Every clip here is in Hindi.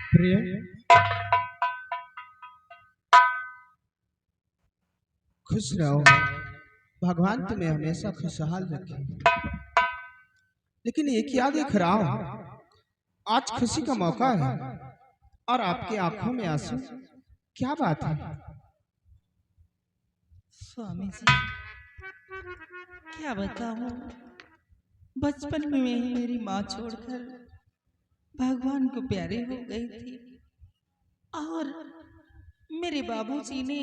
प्रिय, खुश रहो। भगवान तुम्हें हमेशा खुशहाल रखे। लेकिन ये क्या देख रहा हूं? आज खुशी का मौका है और आपकी आंखों में आंसू। क्या बात है? स्वामी जी, क्या बताऊं। बचपन में ही मेरी माँ छोड़कर भगवान को प्यारी हो गई थी और मेरे बाबूजी ने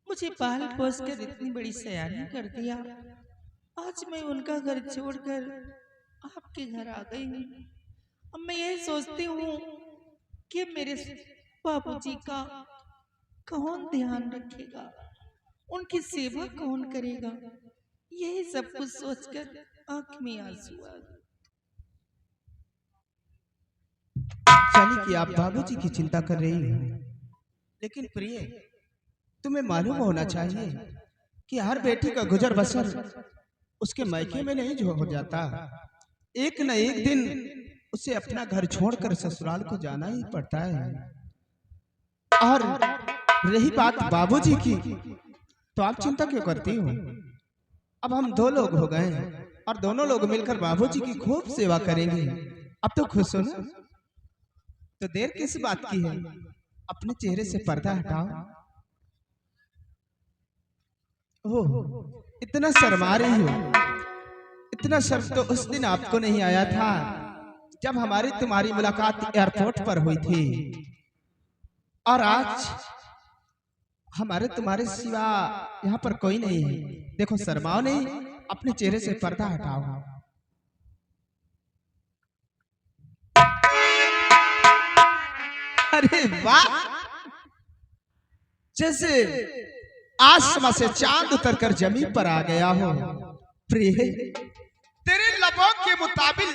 मुझे पाल पोस कर इतनी बड़ी सयानी कर दिया। आज मैं उनका घर छोड़कर आपके घर आ गई हूँ। अब मैं यही सोचती हूँ कि मेरे बाबूजी का कौन ध्यान रखेगा, उनकी सेवा कौन करेगा। यही सब कुछ सोचकर आंख में आंसू आ गए। चलिए कि आप बाबूजी की चिंता कर रही हैं, लेकिन प्रिय, तुम्हें मालूम होना चाहिए कि हर बेटी का गुजर बसर उसके मायके में नहीं जो हो जाता। एक न एक दिन उसे अपना घर छोड़कर ससुराल को जाना ही पड़ता है। और रही बात बाबूजी की, तो आप चिंता क्यों करती हो? अब हम दो लोग हो गए हैं और दोनों लोग मिलकर बाबूजी की खूब सेवा करेंगे। अब तो खुश हो ना? तो देर किस बात की है? अपने चेहरे से पर्दा हटाओ। ओह, इतना शर्मा रही हो। इतना शर्म तो उस दिन आपको नहीं आया था जब हमारी तुम्हारी मुलाकात एयरपोर्ट पर हुई थी। और आज हमारे तुम्हारे सिवा यहाँ पर कोई नहीं है। देखो, शर्माओ नहीं, अपने चेहरे से पर्दा हटाओ। अरे वाह, जैसे आसमां से चांद उतरकर जमीन पर आ गया हो। प्रिय, तेरे लबों के मुताबिक,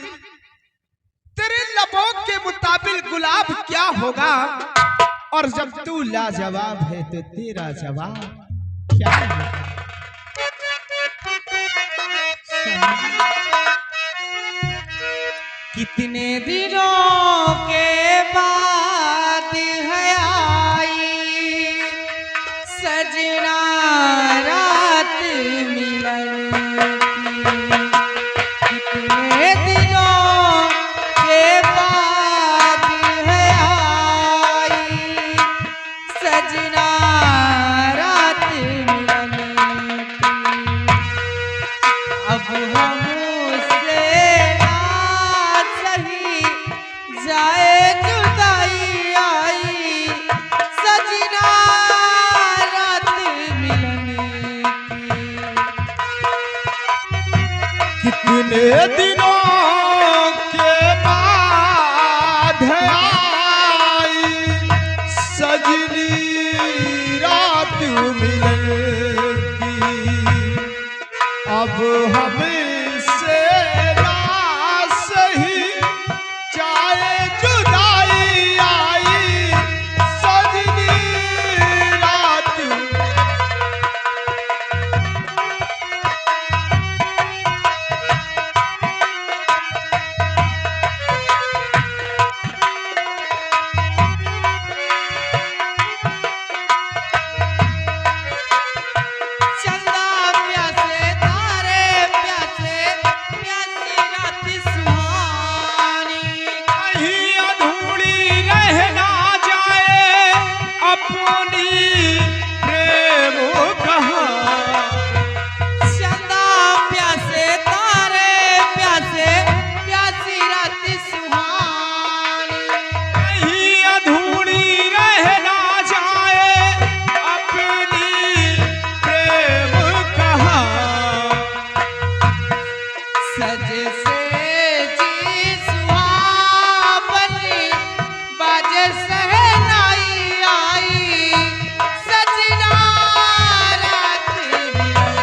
तेरे लबों के मुताबिक गुलाब क्या होगा? और जब तू लाजवाब है तो तेरा जवाब क्या होगा? कितने दिनों के बाद है आई सजना रात मिलन की। कितने दिनों के बाद है आई सजना रात मिलन की। अब हम जाए जुदाई आई सजना रात मिलन की। कितने दिनों के बाद है आई सजनी रात मिलन की। अब हमसे ना सही चाहे जुदाई आई सजनी रात। चंदा प्यासे तारे प्यासे प्यासी रात सुहानी। कहीं अधूरी रह ना जाए अपनी प्रेम कहानी। चंदा प्यासे तारे प्यासे प्यासी रात सुहानी। कहीं अधूरी रह ना जाए अपनी प्रेम कहानी। सजे से जी सुहावनी बाजे सहनाई आई सजना रात मिलन।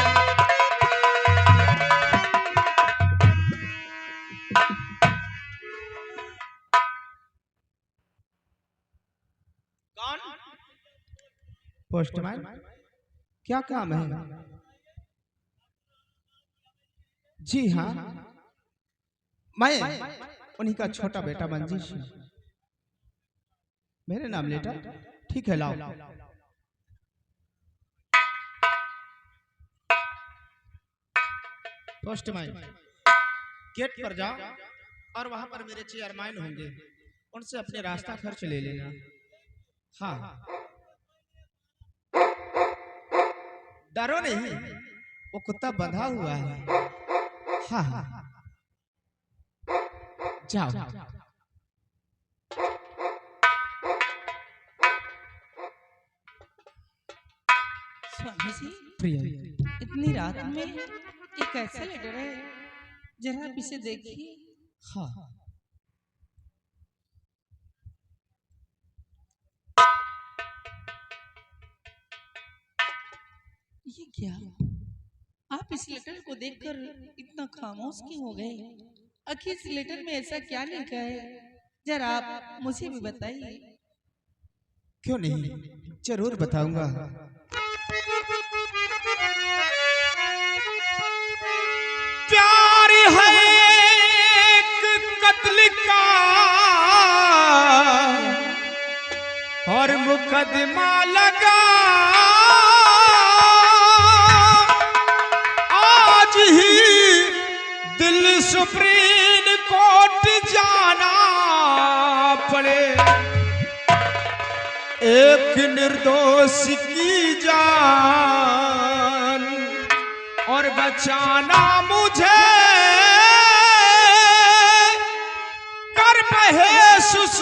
कौन? पोस्टमैन, क्या काम है? जी हाँ, मैं उन्हीं का छोटा बेटा मंजीश हूँ। मेरे नाम लेटर? ठीक है, लाओ। पोस्टमैन, गेट पर जाओ और वहां पर मेरे चेयरमैन होंगे, उनसे अपने रास्ता खर्च ले लेना। हाँ, डरो नहीं, वो कुत्ता बंधा हुआ है। हाँ हाँ, जाओ। स्वामी जी, प्रिय, इतनी रात में ये कैसा लेटर है? जरा आप इसे देखिए। हाँ, ये क्या? आप इस लेटर को देखकर इतना खामोश क्यों हो गए? आखिर इस लेटर में ऐसा क्या लिखा है? जरा आप मुझे भी बताइए। क्यों नहीं, जरूर बताऊंगा। प्यार है एक कत्ल का और मुकदमा लगा, आज ही दिल्ली सुप्रीम कोर्ट जाना पड़े, एक निर्दोष की जान और बचाना मुझे, कर महसूस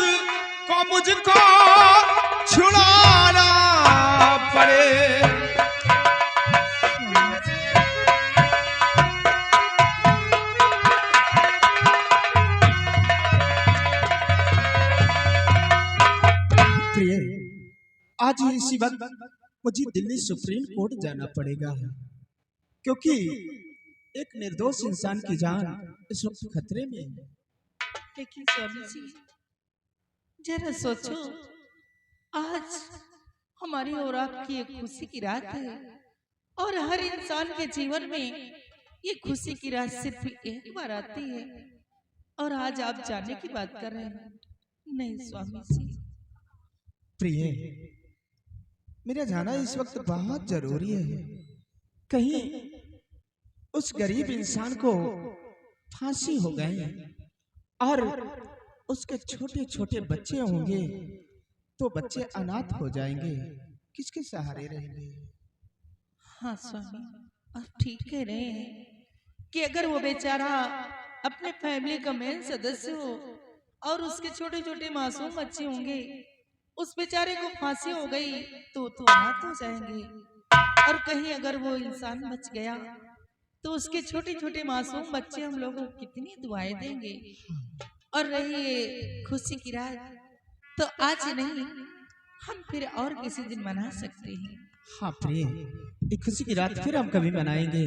को मुझको छुड़ाना पड़े। प्रिय, आज ही इसी वक्त मुझे दिल्ली सुप्रीम कोर्ट जाना पड़ेगा, क्योंकि एक निर्दोष इंसान की जान इस वक्त खतरे में है। लेकिन स्वामी जी, जरा सोचो, आज हमारी और आपकी एक खुशी की रात है, और हर इंसान के जीवन में ये खुशी की रात सिर्फ एक बार आती है, और आज आप जाने की बात कर रहे हैं। नहीं स्वामी जी। प्रिय, मेरा जाना इस वक्त बहुत जरूरी है। कहीं उस गरीब इंसान को फांसी हो गई और उसके छोटे छोटे बच्चे होंगे, तो बच्चे अनाथ हो जाएंगे, किसके सहारे रहेंगे? हाँ स्वामी, आप ठीक कह रहे हैं कि अगर वो बेचारा अपने फैमिली का मेन सदस्य हो और उसके छोटे छोटे मासूम बच्चे होंगे, उस बेचारे को फांसी हो गई तो अनाथ हो जाएंगे। और कहीं अगर वो इंसान बच गया तो उसके छोटे छोटे मासूम बच्चे हम लोगों को कितनी दुआएं देंगे। और रही ये खुशी की रात, तो आज नहीं, हम फिर और किसी दिन मना सकते हैं। हाँ प्रिय, एक खुशी की रात फिर हम कभी मनाएंगे,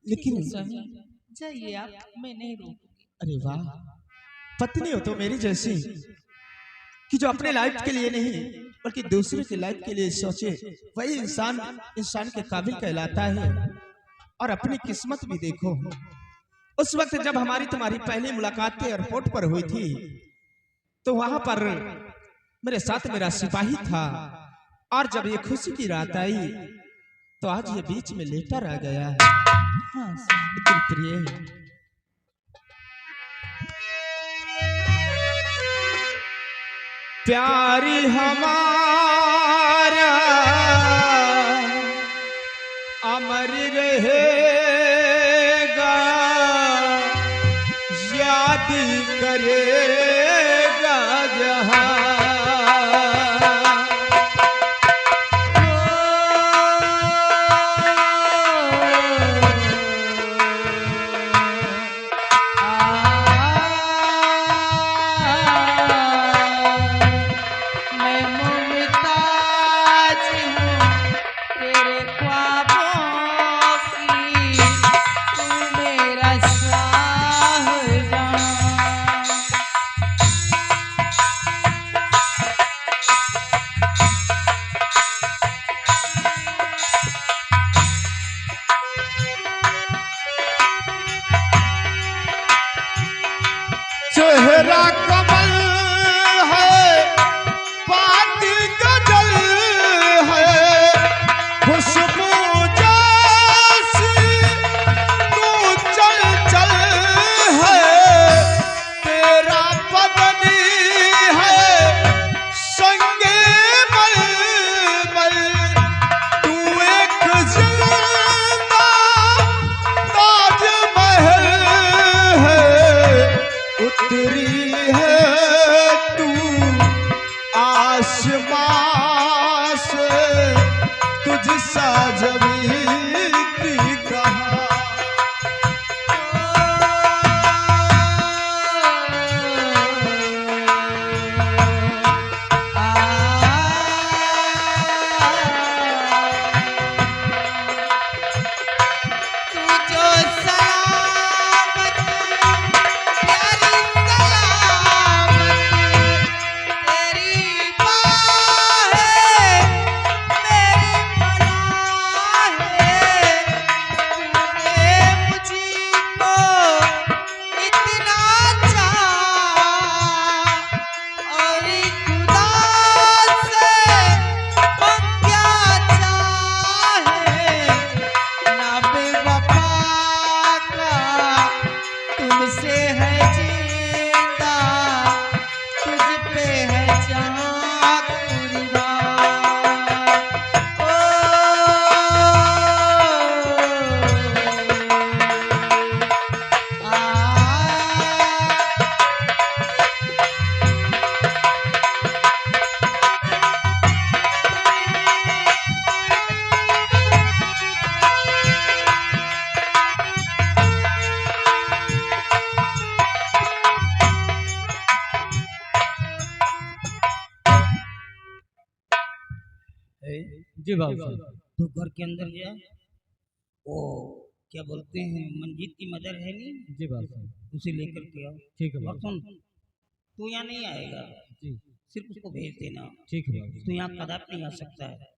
लेकिन स्वामी जाइए आप, मैं नहीं रोकूंगी। अरे वाह, पत्नी हो तो मेरी जैसी, कि जो अपने लाइफ के लिए नहीं बल्कि दूसरे की लाइफ के लिए सोचे, वही इंसान इंसान के काबिल कहलाता है। और अपनी किस्मत भी देखो, उस वक्त जब हमारी तुम्हारी पहली मुलाकात एयरपोर्ट पर हुई थी, तो वहां पर मेरे साथ मेरा सिपाही था, और जब ये खुशी की रात आई तो आज ये बीच में लेटर आ गया है। हाँ लेकिन प्रिय, प्यारी हमारा अमर रहेगा, याद करेगा जहां। आसमां से तुझसा जमीन की कहा। जी बाबू साहब। तो घर के अंदर जा, वो क्या बोलते हैं मंजीत की मदर है नहीं, जी बाबू साहब। उसे लेकर के आओ। ठीक है और बाबू सुन, तू यहाँ नहीं आएगा, जी। सिर्फ उसको भेज देना। ठीक है बाबू तू यहाँ कदापि नहीं आ सकता है।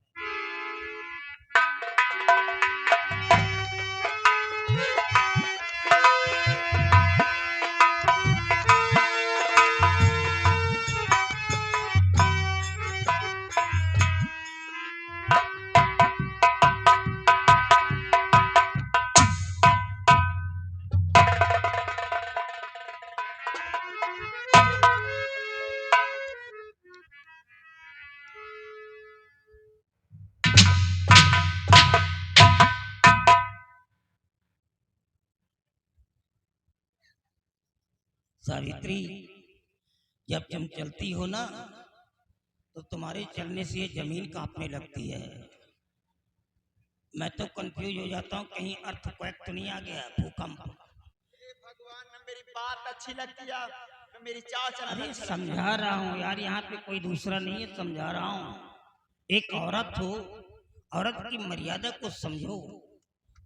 सावित्री, जब तुम चलती हो ना तो तुम्हारे चलने से ये जमीन कांपने लगती है। मैं तो कंफ्यूज हो जाता हूँ, कहीं अर्थक्वेक तो नहीं आ गया, भूकंप। भगवान ने मेरी बात अच्छी लगती है, मेरी चाल चलन अरे अच्छा समझा रहा हूँ यार, यहाँ पे कोई दूसरा नहीं है, समझा रहा हूँ। एक औरत हो, औरत की मर्यादा को समझो।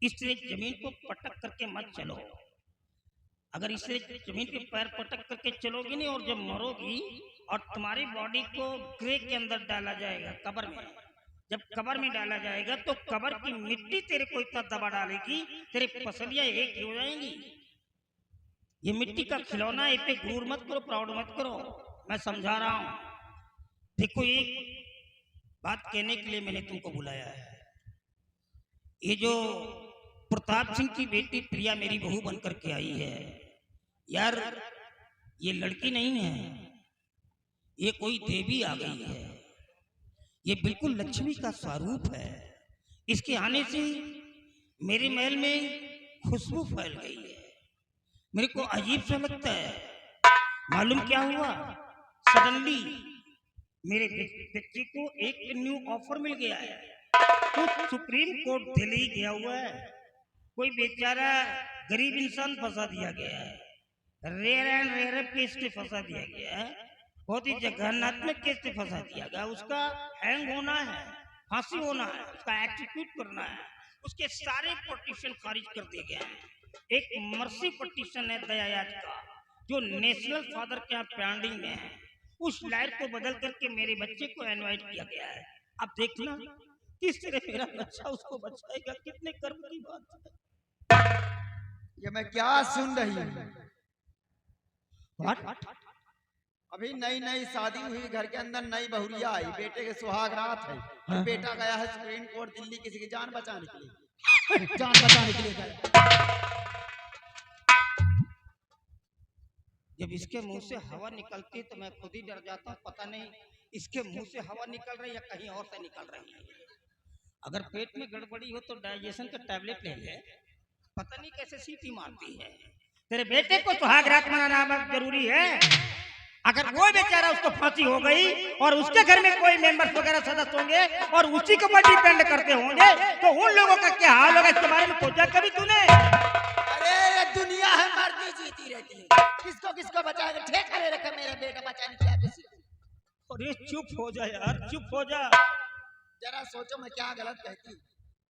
इसलिए जमीन को पटक करके मत चलो। अगर इससे जमीन पे पैर पटक करके चलोगी नहीं, और जब मरोगी और तुम्हारी बॉडी को ग्रे के अंदर डाला जाएगा कब्र में, जब कब्र में डाला जाएगा तो कब्र की मिट्टी तेरे को इतना दबा डालेगी, तेरे पसलियां एक ही हो जाएंगी। ये मिट्टी का खिलौना है, इस पे गुरूर मत करो, प्राउड मत करो। मैं समझा रहा हूँ। देखो, एक बात कहने के लिए मैंने तुमको बुलाया है। ये जो प्रताप सिंह की बेटी प्रिया मेरी बहू बनकर के आई है यार, ये लड़की नहीं है, ये कोई देवी आ गई है। ये बिल्कुल लक्ष्मी का स्वरूप है। इसके आने से मेरे महल में खुशबू फैल गई है। मेरे को अजीब सा लगता है। मालूम क्या हुआ, सडनली मेरे बच्चे को एक न्यू ऑफर मिल गया है। कुछ सुप्रीम कोर्ट दिल्ली गया हुआ है, कोई बेचारा गरीब इंसान फंसा दिया गया है, रेयर एंड रेयर केस पे फंसा दिया गया है, बहुत ही जघन्यात्मक केस पे फंसा दिया गया। उसका हैंग होना है, फांसी होना है, उसका एक्जीक्यूट करना है। उसके सारे पिटीशन खारिज कर दिए गए हैं। एक मर्सी पिटीशन है दया याचिका, जो नेशनल फादर के यहाँ पेंडिंग में है। उस लायर को बदल करके मेरे बच्चे को इनवाइट किया गया है। अब देखना किस तरह मेरा बच्चा उसको बचाएगा। कितने कर्म की बात है। ये मैं क्या सुन रही हूँ? अभी नई नई शादी हुई, घर के अंदर नई बहुरिया आई, बेटे के सुहाग रात है, और बेटा गया है सुप्रीम कोर्ट दिल्ली किसी की जान बचाने के लिए। जान बचाने के लिए गया। जब इसके मुंह से हवा निकलती है तो मैं खुद ही डर जाता हूँ। पता नहीं इसके मुंह से हवा निकल रही है या कहीं और से निकल रही है। अगर पेट में गड़बड़ी हो तो डाइजेशन का टैबलेट ले ले। पता नहीं कैसे सीटी मारती है। तेरे बेटे को सुहाग रात मनाना जरूरी है। अगर वो बेचारा उसको फांसी हो गई और उसके घर में कोई मेंबर्स वगैरह सदस्य होंगे और उसी के ऊपर डिपेंड करते होंगे तो उन लोगों का क्या हाल होगा, इसके बारे में सोचा कभी तूने? अरे ये दुनिया है, मरती जीती रहती है, किसको किसको बचाएगा, ठेका ले रखा मेरा बेटा बचाने क्या किसी को। अरे चुप हो जा यार, चुप हो जा। जरा सोचो मैं क्या गलत कहती हूँ।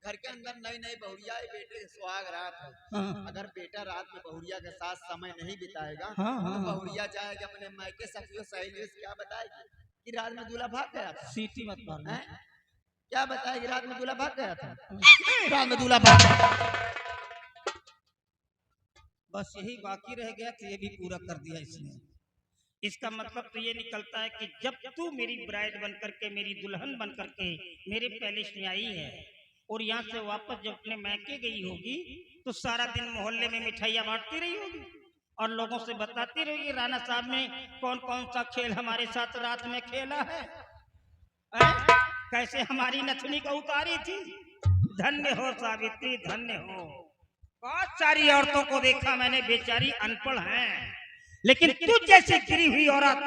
घर के अंदर नई नई बहुरिया है, बेटे सुहाग रात है। हाँ। अगर बेटा रात में बहुरिया के साथ समय नहीं बिताएगा हाँ, हाँ, तो हाँ। बहुरिया जाएगी अपने मायके सखियों सहेलियों से क्या बताएगी कि रात में दूल्हा भाग गया था। सीटी मत मारना। हैं? क्या बताएगी रात में दूल्हा भाग गया था, रात में दूल्हा भाग गया था। बस यही बाकी रह गया कि ये भी पूरा कर दिया इसने। इसका मतलब तो ये निकलता है कि जब तू मेरी ब्राइड बन करके, मेरी दुल्हन बन करके मेरे पैलेस में आई है और यहाँ से वापस जब अपने मैके गई होगी तो सारा दिन मोहल्ले में मिठाइयाँ बांटती रही होगी और लोगों से बताती रही राणा साहब ने कौन कौन सा खेल हमारे साथ रात में खेला है, कैसे हमारी नथनी को उतारी थी। धन्य हो सावित्री, धन्य हो। बहुत सारी औरतों को देखा मैंने, बेचारी अनपढ़ हैं, लेकिन तू जैसी गिरी हुई औरत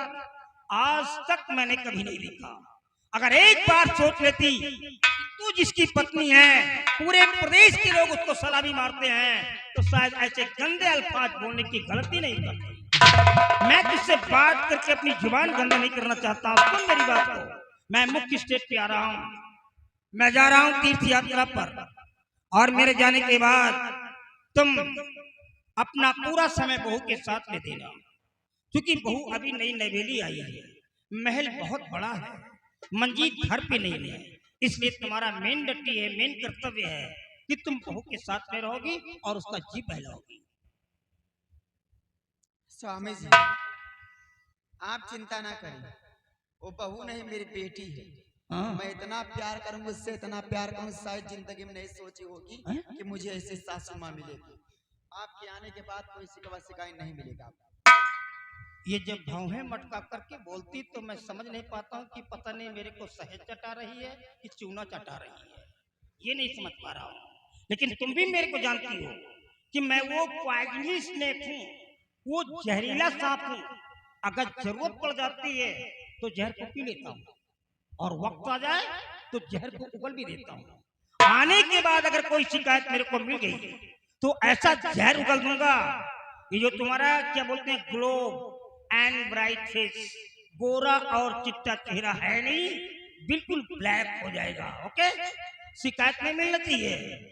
आज तक मैंने कभी नहीं देखा। अगर एक बार सोच लेती तू जिसकी पत्नी है पूरे प्रदेश के लोग उसको सलामी मारते हैं तो शायद ऐसे गंदे अल्फाज बोलने की गलती नहीं करती। मैं तुझसे बात करके अपनी जुबान गंदा नहीं करना चाहता। सुन मेरी बात को, मैं मुख्य स्टेज पे आ रहा हूँ, मैं जा रहा हूँ तीर्थ यात्रा पर और मेरे जाने के बाद तुम अपना पूरा समय बहू के साथ में देना, क्योंकि बहू अभी नई नवेली आई है, महल बहुत बड़ा है, मंजीत घर पे नहीं है, इसलिए तुम्हारा मेन ड्यूटी है, मेन कर्तव्य है कि तुम बहू के साथ में रहोगी और उसका जी बहलाओगी। स्वामी जी आप चिंता ना करें, वो बहू नहीं मेरी बेटी है। हाँ। मैं इतना प्यार करूंगा उससे, इतना प्यार करूंगा, शायद जिंदगी में नहीं सोची होगी कि मुझे ऐसे सासू माँ मिलेगी। आपके आने के बाद कोई शिकायत नहीं मिलेगा। ये जब भौहें मटका करके बोलती तो मैं समझ नहीं पाता हूँ कि पता नहीं मेरे को शहद चटा रही है कि चूना चटा रही है, ये नहीं समझ पा रहा हूँ। लेकिन तुम भी मेरे को जानती हो कि मैं वो पॉइजनस स्नेक हूँ, वो जहरीला सांप हूँ। अगर जरूरत पड़ जाती है तो जहर को पी लेता हूँ और वक्त आ जाए तो जहर को उगल भी देता हूँ। आने के बाद अगर कोई शिकायत मेरे को मिल गई तो ऐसा जहर उगल दूंगा, ये जो तुम्हारा क्या बोलते हैं ग्लोब एंड ब्राइट फेस, गोरा और चिट्टा चेहरा है नहीं, बिल्कुल ब्लैक हो जाएगा। ओके, शिकायत नहीं मिलना चाहिए।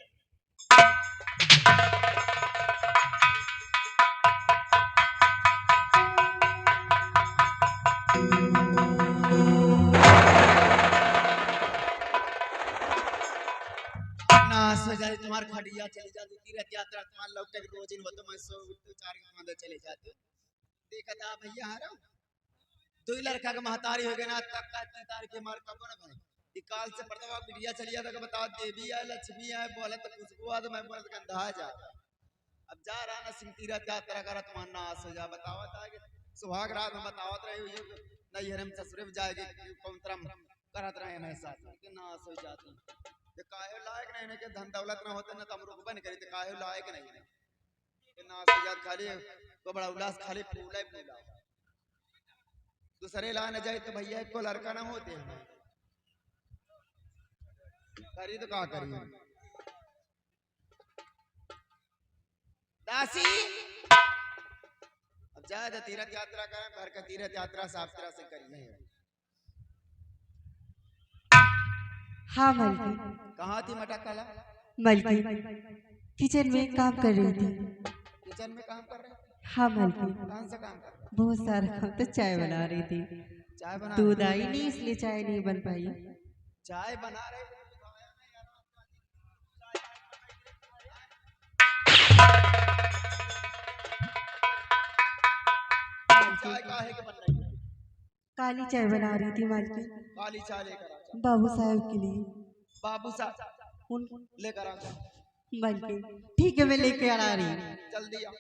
तुम्हार खड़िया चली जाती तीर्थ यात्रा, तुम्हार लौटे रोज इन तो मैं सो उठते चार के मंदिर चले जाते। देखा था भैया हारो दो लड़का के महतारी हो गए ना, तब का तार के मार कब ना भाई निकाल से पड़ता मीडिया चली जाता कि बताओ देवी है लक्ष्मी है, बोले तो खुशबू आ तो मैं बोले तो गंधा जा। अब जा रहा ना सिंह तीर्थ यात्रा करा तुम्हारा नाश हो जा। बताओ था कि सुहाग रात में बतावत रहे हुई नहीं हरम ससुरे में जाएगी कौन तरम करत रहे हमें साथ कि नाश हो जाती। तो काहे लायक नहीं के धन दौलत ना होते ना तो हम रुकबा नहीं करी, तो काहे लायक नहीं कि नाश हो जात खाली तो बड़ा उल्लास खाली फूला फूला। दूसरे ला न जाए तो भैया को लड़का ना होते हैं करी तो का करिए। दासी अब जाए तो तीर्थ यात्रा करें, घर का तीर्थ यात्रा साफ तरह से करिए। हाँ मलकी। कहाँ थी मटकाला? मलकी किचन में काम कर रही थी। किचन में काम कर रहे? हाँ मलकी, कौन सा काम कर रहे? बहुत सारा काम, तो चाय बना रही थी। चाय बना दूध आई नहीं इसलिए चाय नहीं बन पाई। चाय बना रहे? चाय काहे के बन रही है? काली चाय बना रही थी मालकी। काली चाय लेकर आ। बाबू साहब के लिए। बाबू साहब उन लेकर आ। मलकी ठीक है मैं लेके आ रही हूँ। जल्दी आ।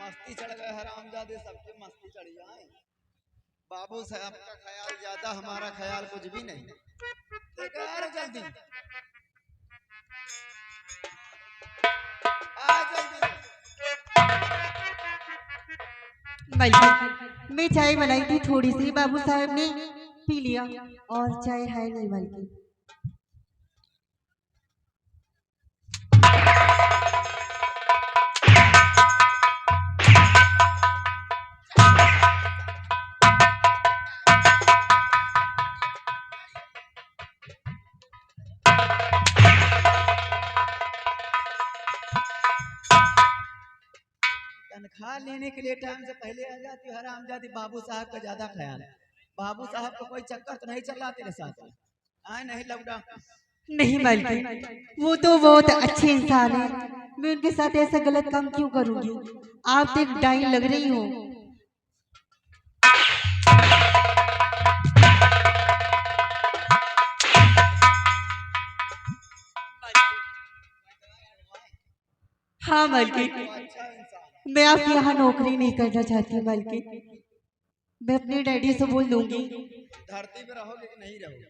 मस्ती चढ़ गए हरामजादे, सबके मस्ती चढ़ जाए। बाबू साहब का ख्याल ज्यादा, हमारा ख्याल कुछ भी नहीं। देखो यार जल्दी मालकिन मैं चाय बनाई थी थोड़ी सी, बाबू साहब ने पी लिया और चाय है नहीं मालकिन। तनख्वाह लेने के लिए टाइम से पहले आ जाती है, हरामजादी। बाबू साहब का ज्यादा ख्याल है। बाबू साहब को कोई चक्कर तो नहीं चल रहा तेरे साथ? आए नहीं लौटा? नहीं मालकिन, वो तो बहुत अच्छे इंसान है, मैं उनके साथ ऐसा गलत काम क्यों करूंगी। आप तो एक डाइन लग रही हो। हाँ मालकिन, अच्छा इंसान। मैं आपके यहाँ नौकरी नहीं करना चाहती मालकिन, मैं अपने डैडी से बोल दूंगी। धरती पे रहोगे कि नहीं रहोगे?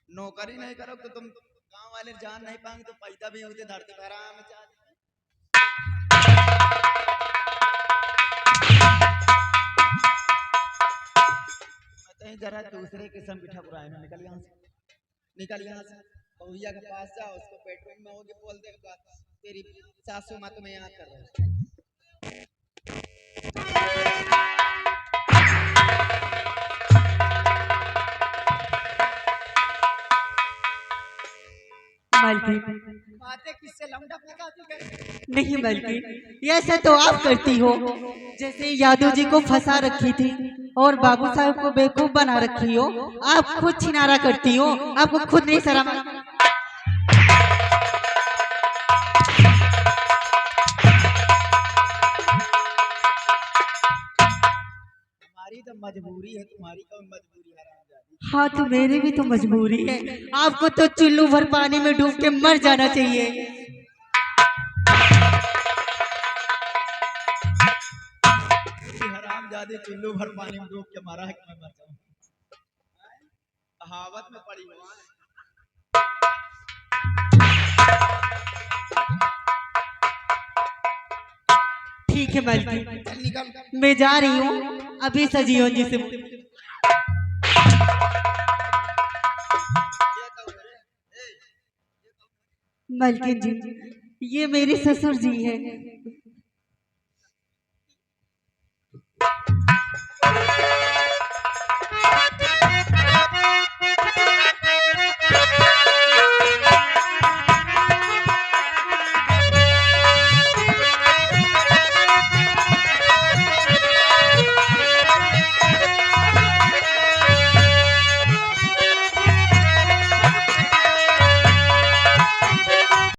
नौकरी नहीं करोगे तो तुम गांव वाले जान नहीं पाएंगे, तो पैदा भी होते धरती पर आराम से जा। कहीं जरा दूसरे किस्म की ठकुराई में निकल यहाँ से, निकल यहाँ से। भैया के पास जाओ, उसको बेडरूम में होगी, बोल देगा तेरी सासू माँ तुम्हें याद कर रही है। मालकिन बातें किससे लौंडा फंसाती है? नहीं मालकिन, ऐसा तो आप करती हो, जैसे यादव जी को फंसा रखी थी और बाबू साहब को बेवकूफ बना रखी हो। आप खुद छिनारा करती हो, आपको खुद नहीं शर्म? हमारी तो मजबूरी है, तुम्हारी कौन मजबूरी है? हाँ तो मेरी भी तो मजबूरी है, आपको तो चुल्लू भर पानी में डूब के मर जाना चाहिए। हरामजादे, चुल्लू भर पानी में डूब के मारा है कि मैं मर जाऊं? कहावत में पड़ी हुआ है। ठीक है मालकिन, चल निकल। मैं जा रही हूँ अभी सजीवन जी से। मालकिन जी, ये मेरे ससुर जी हैं।